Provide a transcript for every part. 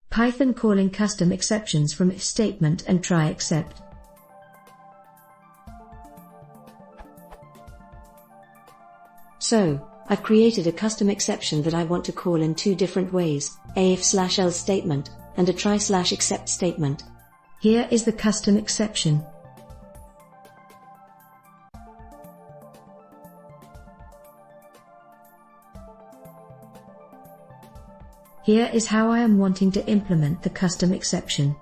Python calling custom exceptions from if statement and try except. So, I've created a custom exception that I want to call in two different ways, a if/else statement, and a try/except statement. Here is the custom exception. Here is how I am wanting to implement the custom exception.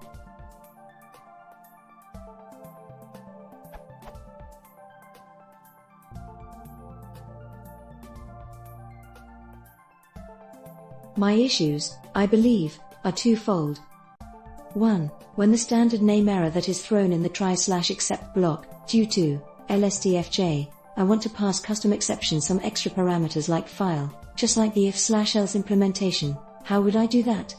My issues, I believe, are twofold. 1. When the standard name error that is thrown in the try/except block, due to LSTFJ, I want to pass custom exception some extra parameters like file, just like the if/else implementation. How would I do that?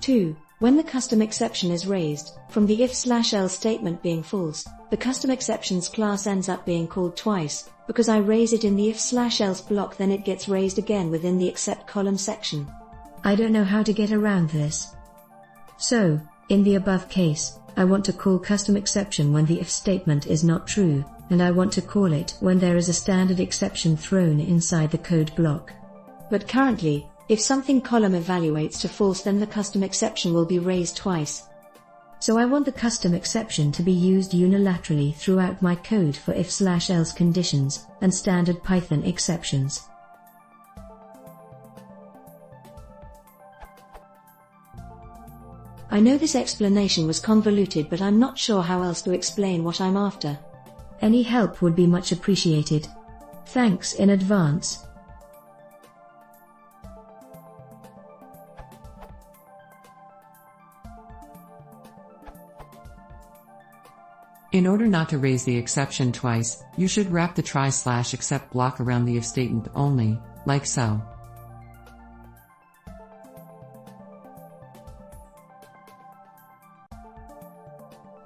2. When the custom exception is raised, from the if/else statement being false, the custom exceptions class ends up being called twice, because I raise it in the if/else block, then it gets raised again within the except column section. I don't know how to get around this. So, in the above case, I want to call custom exception when the if statement is not true, and I want to call it when there is a standard exception thrown inside the code block. But currently, if something column evaluates to false, then the custom exception will be raised twice. So I want the custom exception to be used unilaterally throughout my code for if/else conditions and standard Python exceptions. I know this explanation was convoluted, but I'm not sure how else to explain what I'm after. Any help would be much appreciated. Thanks in advance. In order not to raise the exception twice, you should wrap the try/except block around the if statement only, like so.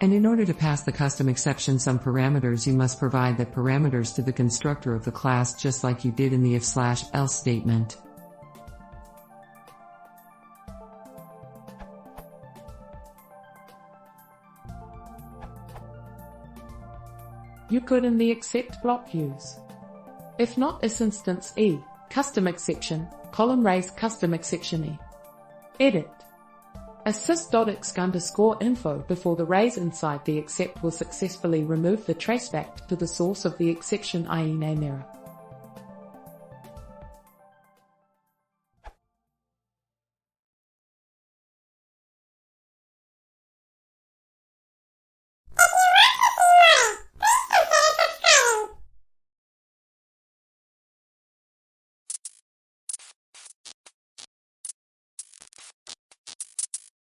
And in order to pass the custom exception some parameters, you must provide the parameters to the constructor of the class, just like you did in the if/else statement. You could in the except block use, if not is instance e, custom exception, column raise custom exception e. Edit. Assist.exc_info before the raise inside the except will successfully remove the traceback to the source of the exception, i.e. name error.